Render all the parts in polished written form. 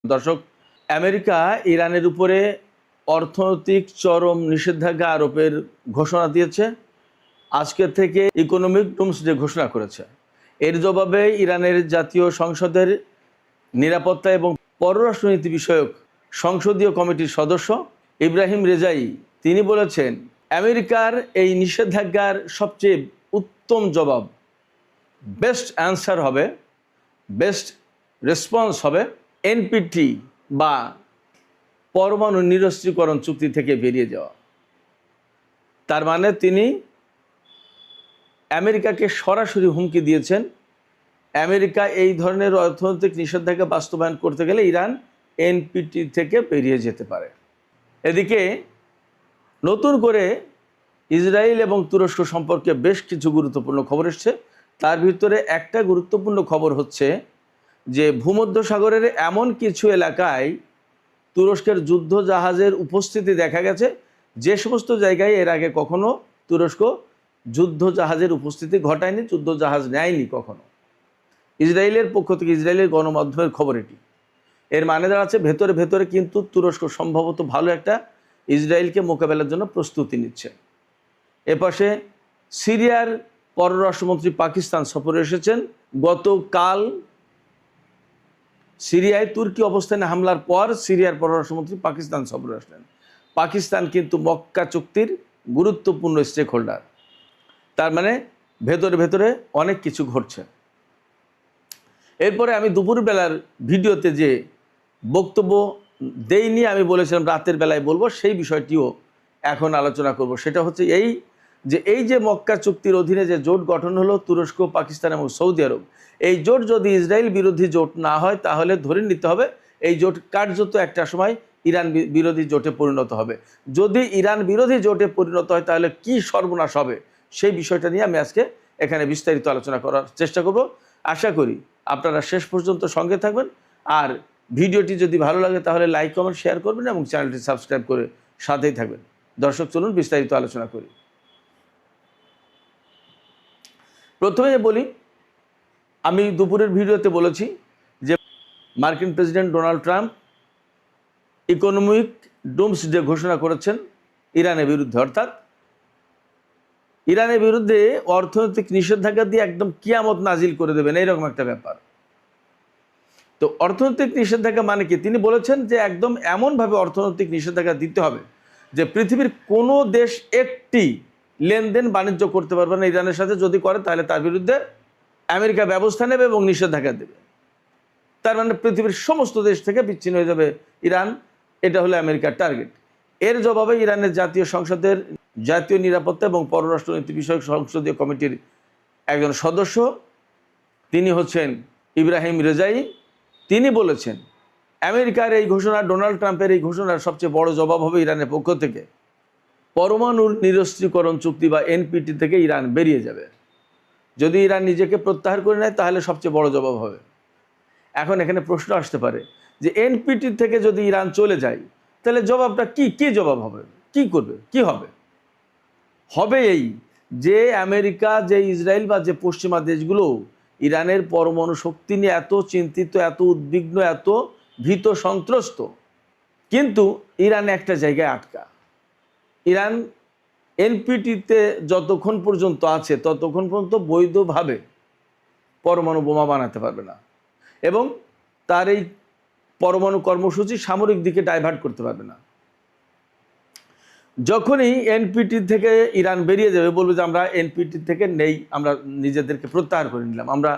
দর্শক, আমেরিকা ইরানের উপরে অর্থনৈতিক চরম নিষেধাজ্ঞা আরোপের ঘোষণা দিয়েছে। আজকে থেকে ইকোনমিক ডুমসডে ঘোষণা করেছে। এর জবাবে ইরানের জাতীয় সংসদের নিরাপত্তা এবং পররাষ্ট্রনীতি বিষয়ক সংসদীয় কমিটির সদস্য ইব্রাহিম রেজাই তিনি বলেছেন, আমেরিকার এই নিষেধাজ্ঞার সবচেয়ে উত্তম জবাব, বেস্ট অ্যান্সার হবে, বেস্ট রেসপন্স হবে এনপিটি বা পরমাণু নিরস্ত্রীকরণ চুক্তি থেকে বেরিয়ে যাওয়া। তার মানে তিনি আমেরিকাকে সরাসরি হুমকি দিয়েছেন, আমেরিকা এই ধরনের অর্থনৈতিক নিষেধাজ্ঞা বাস্তবায়ন করতে গেলে ইরান এনপিটি থেকে বেরিয়ে যেতে পারে। এদিকে নতুন করে ইসরায়েল এবং তুরস্ক সম্পর্কে বেশ কিছু গুরুত্বপূর্ণ খবর এসছে। তার ভিতরে একটা গুরুত্বপূর্ণ খবর হচ্ছে যে ভূমধ্যসাগরের এমন কিছু এলাকায় তুরস্কের যুদ্ধ জাহাজের উপস্থিতি দেখা গেছে, যে সমস্ত জায়গায় এর আগে কখনো তুরস্ক যুদ্ধ জাহাজের উপস্থিতি ঘটায়নি, যুদ্ধ জাহাজ নেয়নি কখনো। ইসরায়েলের পক্ষ থেকে, ইসরায়েলের গণমাধ্যমের খবর এটি। এর মানে দাঁড়াচ্ছে ভেতরে ভেতরে কিন্তু তুরস্ক সম্ভবত ভালো একটা ইসরায়েলকে মোকাবেলার জন্য প্রস্তুতি নিচ্ছে। এপাশে সিরিয়ার পররাষ্ট্রমন্ত্রী পাকিস্তান সফরে এসেছেন। গতকাল সিরিয়ায় তুর্কি অবস্থানে হামলার পর সিরিয়ার পররাষ্ট্রমন্ত্রী পাকিস্তান সফরে আসলেন। পাকিস্তান কিন্তু মক্কা চুক্তির গুরুত্বপূর্ণ স্টেক হোল্ডার। তার মানে ভেতরে ভেতরে অনেক কিছু ঘটছে। এরপরে আমি দুপুরবেলার ভিডিওতে যে বক্তব্য দেইনি, আমি বলেছিলাম রাতের বেলায় বলবো, সেই বিষয়টিও এখন আলোচনা করব। সেটা হচ্ছে এই যে মক্কা চুক্তির অধীনে যে জোট গঠন হলো তুরস্ক, পাকিস্তান এবং সৌদি আরব, এই জোট যদি ইসরায়েল বিরোধী জোট না হয় তাহলে ধরে নিতে হবে এই জোট কার্যত একটা সময় ইরান বিরোধী জোটে পরিণত হবে। যদি ইরান বিরোধী জোটে পরিণত হয় তাহলে কি সর্বনাশ হবে, সেই বিষয়টা নিয়ে আমি আজকে এখানে বিস্তারিত আলোচনা করার চেষ্টা করব। আশা করি আপনারা শেষ পর্যন্ত সঙ্গে থাকবেন। আর ভিডিওটি যদি ভালো লাগে তাহলে লাইক, কমেন্ট, শেয়ার করবেন এবং চ্যানেলটি সাবস্ক্রাইব করে সাথেই থাকবেন। দর্শক, চলুন বিস্তারিত আলোচনা করি। প্রথমে বলি, আমি দুপুরের ভিডিওতে বলেছি যে মার্কিন president Donald Trump economic Doomsday ঘোষণা করেছেন ইরানের বিরুদ্ধে, অর্থাৎ ইরানের বিরুদ্ধে অর্থনৈতিক নিষেধাজ্ঞা দিয়ে একদম কিয়ামত নাজিল করে দেবেন, এইরকম একটা ব্যাপার। তো অর্থনৈতিক নিষেধাজ্ঞা মানে কি? তিনি বলেছেন যে একদম এমনভাবে অর্থনৈতিক নিষেধাজ্ঞা দিতে হবে যে পৃথিবীর কোনো দেশ একটি লেনদেন বাণিজ্য করতে পারবে না ইরানের সাথে। যদি করে তাহলে তার বিরুদ্ধে আমেরিকা ব্যবস্থা নেবে এবং নিষেধাজ্ঞা দেবে। তার মানে পৃথিবীর সমস্ত দেশ থেকে বিচ্ছিন্ন হয়ে যাবে ইরান। এটা হলো আমেরিকার টার্গেট। এর জবাবে ইরানের জাতীয় সংসদের জাতীয় নিরাপত্তা এবং পররাষ্ট্রনীতি বিষয়ক সংসদীয় কমিটির একজন সদস্য, তিনি হচ্ছেন ইব্রাহিম রেজাই। তিনি বলেছেন আমেরিকার এই ঘোষণা, ডোনাল্ড ট্রাম্পের এই ঘোষণার সবচেয়ে বড় জবাব হবে ইরানের পক্ষ থেকে পরমাণুর নিরস্ত্রীকরণ চুক্তি বা এনপিটি থেকে ইরান বেরিয়ে যাবে। যদি ইরান নিজেকে প্রত্যাহার করে নেয় তাহলে সবচেয়ে বড় জবাব হবে। এখন এখানে প্রশ্ন আসতে পারে যে এনপিটি থেকে যদি ইরান চলে যায় তাহলে জবাবটা কি জবাব হবে, কি করবে, কি হবে? হবে এই যে আমেরিকা, যে ইসরায়েল বা যে পশ্চিমা দেশগুলো ইরানের পরমাণু শক্তি নিয়ে এত চিন্তিত, এত উদ্বিগ্ন, এত ভীত সন্ত্রস্ত, কিন্তু ইরান একটা জায়গায় আটকা। ইরান এনপিটিতে যতক্ষণ পর্যন্ত আছে ততক্ষণ পর্যন্ত বৈধভাবে পরমাণু বোমা বানাতে পারবে না এবং তার এই পরমাণু কর্মসূচি সামরিক দিকে ডাইভার্ট করতে পারবে না। যখনই এনপিটি থেকে ইরান বেরিয়ে যাবে, বলবে যে আমরা এনপিটি থেকে নেই, আমরা নিজেদেরকে প্রত্যাহার করে নিলাম, আমরা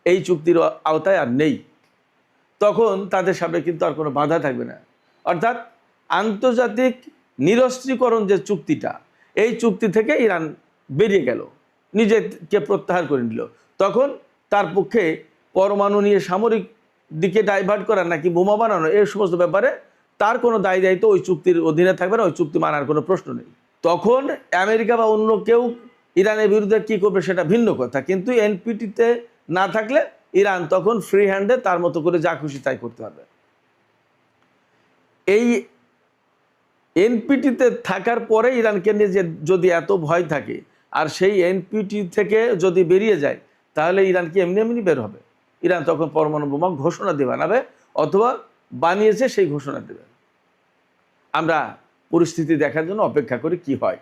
এই চুক্তির আওতায় আর নেই, তখন তাদের সামনে কিন্তু আর কোনো বাধা থাকবে না। অর্থাৎ আন্তর্জাতিক নিরস্ত্রীকরণ যে চুক্তিটা, এই চুক্তি থেকে ইরান বেরিয়ে গেল, নিজেকে প্রত্যাহার করে নিল, তখন তার পক্ষে পরমাণু নিয়ে সামরিক দিকে ডাইভার্ট করা নাকি বোমা বানানো, এই সমস্ত ব্যাপারে তার কোনো দায়িত্ব ওই চুক্তির অধীনে থাকবে না, ওই চুক্তি মানার কোনো প্রশ্ন নেই। তখন আমেরিকা বা অন্য কেউ ইরানের বিরুদ্ধে কী করবে সেটা ভিন্ন কথা, কিন্তু এনপিটিতে না থাকলে ইরান তখন ফ্রি হ্যান্ডে তার মতো করে যা খুশি তাই করতে পারবে। এই এনপিটিতে থাকার পরে ইরানকে নিয়ে যে যদি এত ভয় থাকে, আর সেই এনপিটি থেকে যদি বেরিয়ে যায় তাহলে ইরান কি এমনি এমনি বের হবে? ইরান তখন পরমাণু বোমা ঘোষণা দিয়ে বানাবে, অথবা বানিয়েছে সেই ঘোষণা দেবে। আমরা পরিস্থিতি দেখার জন্য অপেক্ষা করি কি হয়।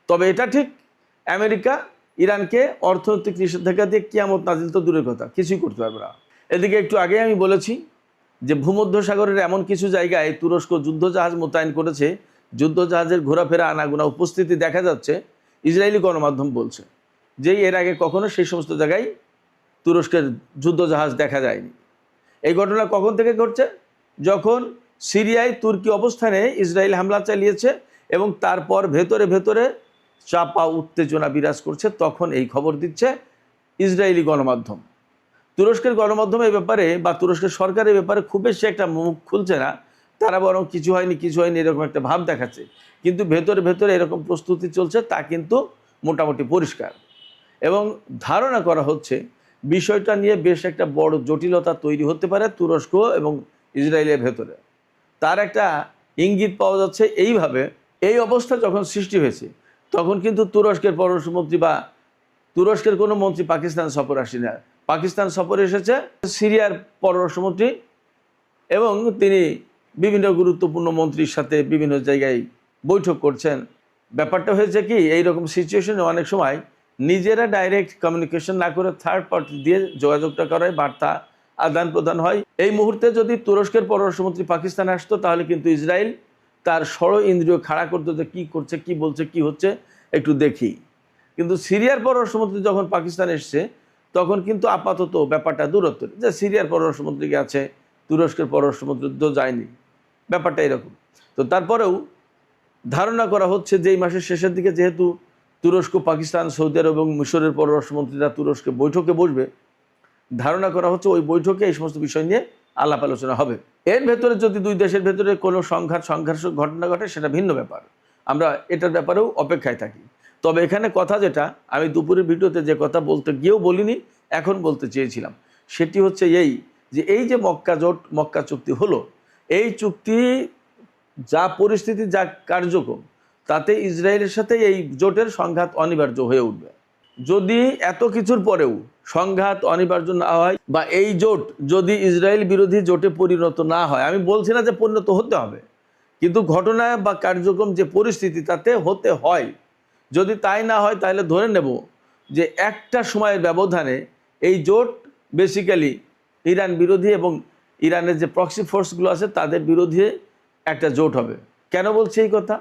তবে এটা ঠিক, আমেরিকা ইরানকে অর্থনৈতিক নিষেধাজ্ঞা দিয়ে কিয়ামত নাজিল তো দূরের কথা, কিছুই করতে পারবে না। এদিকে একটু আগে আমি বলেছি যে ভূমধ্যসাগরের এমন কিছু জায়গায় তুরস্ক যুদ্ধজাহাজ মোতায়েন করেছে, যুদ্ধজাহাজের ঘোরাফেরা আনাগোনা উপস্থিতি দেখা যাচ্ছে। ইসরায়েলি গণমাধ্যম বলছে যে এর আগে কখনো সেই সমস্ত জায়গায় তুরস্কের যুদ্ধজাহাজ দেখা যায়নি। এই ঘটনা কখন থেকে ঘটছে? যখন সিরিয়ায় তুর্কি অবস্থানে ইসরায়েল হামলা চালিয়েছে এবং তারপর ভেতরে ভেতরে চাপা উত্তেজনা বিরাজ করছে, তখন এই খবর দিচ্ছে ইসরায়েলি গণমাধ্যম। তুরস্কের গণমাধ্যম এই ব্যাপারে বা তুরস্কের সরকারের ব্যাপারে খুব বেশি একটা মুখ খুলছে না, তারা বরং কিছু হয়নি এরকম একটা ভাব দেখাচ্ছে। কিন্তু ভেতরে ভেতরে এরকম প্রস্তুতি চলছে, তা কিন্তু মোটামুটি পরিষ্কার। এবং ধারণা করা হচ্ছে বিষয়টা নিয়ে বেশ একটা বড় জটিলতা তৈরি হতে পারে তুরস্ক এবং ইসরায়েলের ভেতরে। তার একটা ইঙ্গিত পাওয়া যাচ্ছে এইভাবে, এই অবস্থা যখন সৃষ্টি হয়েছে তখন কিন্তু তুরস্কের পররাষ্ট্রমন্ত্রী বা তুরস্কের কোনো মন্ত্রী পাকিস্তান সফর আসে না। পাকিস্তান সফরে এসেছে সিরিয়ার পররাষ্ট্রমন্ত্রী এবং তিনি বিভিন্ন গুরুত্বপূর্ণ মন্ত্রীর সাথে বিভিন্ন জায়গায় বৈঠক করছেন। ব্যাপারটা হয়েছে কি, এইরকম সিচুয়েশনে অনেক সময় নিজেরা ডাইরেক্ট কমিউনিকেশন না করে থার্ড পার্টি দিয়ে যোগাযোগটা করায়, বার্তা আদান প্রদান হয়। এই মুহূর্তে যদি তুরস্কের পররাষ্ট্রমন্ত্রী পাকিস্তানে আসতো তাহলে কিন্তু ইসরায়েল তার ষড় ইন্দ্রিয় খাড়া করতো যে কী করছে, কি বলছে, কি হচ্ছে একটু দেখি। কিন্তু সিরিয়ার পররাষ্ট্রমন্ত্রী যখন পাকিস্তান এসছে তখন কিন্তু আপাতত ব্যাপারটা দূরত্ব, যে সিরিয়ার পররাষ্ট্রমন্ত্রী আছে, তুরস্কের পররাষ্ট্রমন্ত্রী তো যায়নি, ব্যাপারটা এরকম। তো তারপরেও ধারণা করা হচ্ছে যে এই মাসের শেষের দিকে যেহেতু তুরস্ক, পাকিস্তান, সৌদি আরব এবং মিশরের পররাষ্ট্রমন্ত্রীরা তুরস্কে বৈঠকে বসবে, ধারণা করা হচ্ছে ওই বৈঠকে এই সমস্ত বিষয় নিয়ে আলাপ আলোচনা হবে। এর ভেতরে যদি দুই দেশের ভেতরে কোনো সংঘর্ষ ঘটনা ঘটে সেটা ভিন্ন ব্যাপার, আমরা এটার ব্যাপারেও অপেক্ষায় থাকি। তবে এখানে কথা যেটা আমি দুপুরের ভিডিওতে যে কথা বলতে গিয়েও বলিনি, এখন বলতে চেয়েছিলাম, সেটি হচ্ছে এই যে মক্কা জোট, মক্কা চুক্তি হলো, এই চুক্তি যা পরিস্থিতি, যা কার্যক্রম, তাতে ইসরায়েলের সাথে এই জোটের সংঘাত অনিবার্য হয়ে উঠবে। যদি এত কিছুর পরেও সংঘাত অনিবার্য না হয় বা এই জোট যদি ইসরায়েল বিরোধী জোটে পরিণত না হয়, আমি বলছি না যে পরিণত হতে হবে, কিন্তু ঘটনা বা কার্যক্রম যে পরিস্থিতি তাতে হতে হয়, যদি তাই না হয় তাহলে ধরে নেব যে একটা সময়ের ব্যবধানে এই জোট বেসিক্যালি ইরান বিরোধী এবং ইরানের যে প্রক্সি ফোর্সগুলো আছে তাদের বিরোধী একটা জোট হবে। কেন বলছি এই কথা?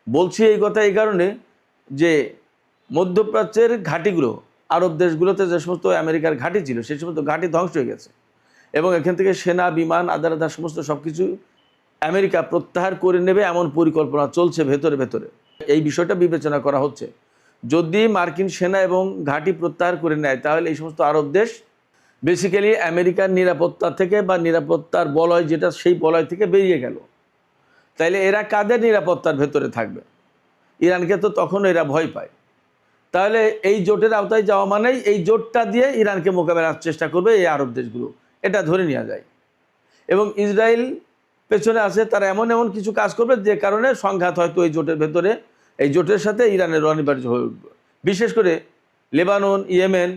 বলছি এই কথা এই কারণে যে মধ্যপ্রাচ্যের ঘাঁটিগুলো, আরব দেশগুলোতে যে সমস্ত আমেরিকার ঘাঁটি ছিল সেই সমস্ত ঘাঁটি ধ্বংস হয়ে গেছে এবং এখান থেকে সেনা, বিমান, আদার সমস্ত সব কিছু আমেরিকা প্রত্যাহার করে নেবে এমন পরিকল্পনা চলছে ভেতরে ভেতরে। এই বিষয়টা বিবেচনা করা হচ্ছে, যদি মার্কিন সেনা এবং ঘাঁটি প্রত্যাহার করে নেয় তাহলে এই সমস্ত আরব দেশ বেসিক্যালি আমেরিকার নিরাপত্তা থেকে বা নিরাপত্তার বলয় যেটা, সেই বলয় থেকে বেরিয়ে গেল। তাইলে এরা কাদের নিরাপত্তার ভেতরে থাকবে? ইরানকে তো তখন এরা ভয় পায়। তাহলে এই জোটের আওতায় যাওয়া মানেই এই জোটটা দিয়ে ইরানকে মোকাবেলার চেষ্টা করবে এই আরব দেশগুলো, এটা ধরে নেওয়া যায়। এবং ইসরায়েল পেছনে আছে, তারা এমন কিছু কাজ করবে যে কারণে সংঘাত হয়তো এই জোটের ভেতরে, এই জোটের সাথে ইরানের অনিবার্য হয়ে উঠবে। বিশেষ করে লেবানন, ইয়েমেন,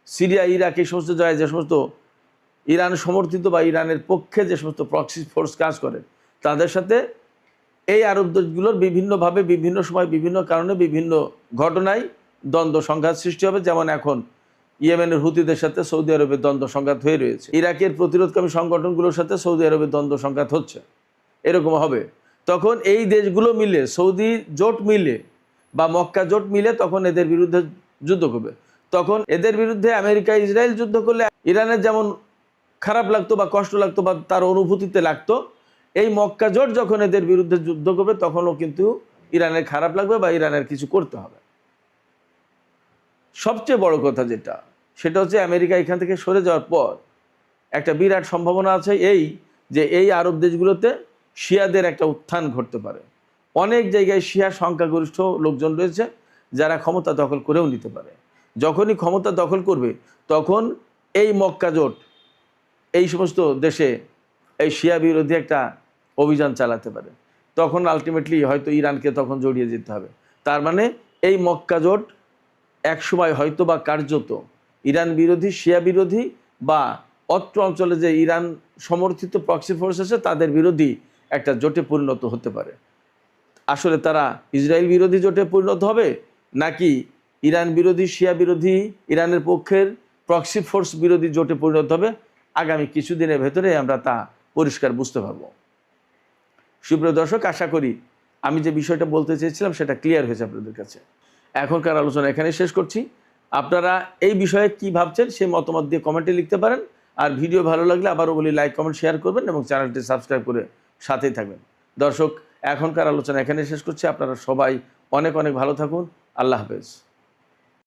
সিরিয়া, ইরাক, এই সমস্ত জায়গায় যে সমস্ত ইরান সমর্থিত বা ইরানের পক্ষে যে সমস্ত প্রক্সি ফোর্স কাজ করে, তাদের সাথে এই আরব দেশগুলোর বিভিন্নভাবে, বিভিন্ন সময়, বিভিন্ন কারণে, বিভিন্ন ঘটনায় দ্বন্দ্ব সংঘাত সৃষ্টি হবে। যেমন এখন ইয়েমেনের হুতিদের সাথে সৌদি আরবের দ্বন্দ্ব সংঘাত হয়ে রয়েছে, ইরাকের প্রতিরোধকামী সংগঠনগুলোর সাথে সৌদি আরবের দ্বন্দ্ব সংঘাত হচ্ছে, এরকম হবে। তখন এই দেশগুলো মিলে, সৌদি জোট মিলে বা মক্কা জোট মিলে তখন এদের বিরুদ্ধে যুদ্ধ করবে। তখন এদের বিরুদ্ধে আমেরিকা, ইসরায়েল যুদ্ধ করলে ইরানের যেমন খারাপ লাগতো বা কষ্ট লাগতো বা তার অনুভূতিতে লাগতো, এই মক্কা জোট যখন এদের বিরুদ্ধে যুদ্ধ করবে তখনও কিন্তু ইরানের খারাপ লাগবে বা ইরানের কিছু করতে হবে। সবচেয়ে বড় কথা যেটা, সেটা হচ্ছে আমেরিকা এখান থেকে সরে যাওয়ার পর একটা বিরাট সম্ভাবনা আছে যে এই আরব দেশগুলোতে শিয়াদের একটা উত্থান ঘটতে পারে। অনেক জায়গায় শিয়া সংখ্যাগরিষ্ঠ লোকজন রয়েছে যারা ক্ষমতা দখল করেও নিতে পারে। যখনই ক্ষমতা দখল করবে তখন এই মক্কা জোট এই সমস্ত দেশে এই শিয়া বিরোধী একটা অভিযান চালাতে পারে। তখন আলটিমেটলি হয়তো ইরানকে তখন জড়িয়ে যেতে হবে। তার মানে এই মক্কা জোট একসময় হয়তো বা কার্যত ইরান বিরোধী, শিয়া বিরোধী বা অত্র অঞ্চলে যে ইরান সমর্থিত প্রক্সি ফোর্স আছে তাদের বিরোধী একটা জোটে পরিণত হতে পারে। আসলে তারা ইসরায়েল বিরোধী জোটে পরিণত হবে নাকি ইরান বিরোধী, শিয়া বিরোধী, ইরানের পক্ষের প্রক্সি ফোর্স বিরোধী জোটে পরিণত হবে, আগামী কিছুদিনের ভেতরে আমরা তা পরিষ্কার বুঝতে পারব। সুপ্রিয় দর্শক, আশা করি আমি যে বিষয়টা বলতে চেয়েছিলাম সেটা ক্লিয়ার হয়েছে আপনাদের কাছে। এখনকার আলোচনা এখানে শেষ করছি। আপনারা এই বিষয়ে কি ভাবছেন সেই মতামত দিয়ে কমেন্টে লিখতে পারেন। আর ভিডিও ভালো লাগলে আবারও বলি লাইক, কমেন্ট, শেয়ার করবেন এবং চ্যানেলটি সাবস্ক্রাইব করে সাথেই থাকবেন। দর্শক, এখনকার আলোচনা এখানে শেষ করছি। আপনারা সবাই অনেক অনেক ভালো থাকুন। আল্লাহ হাফেজ।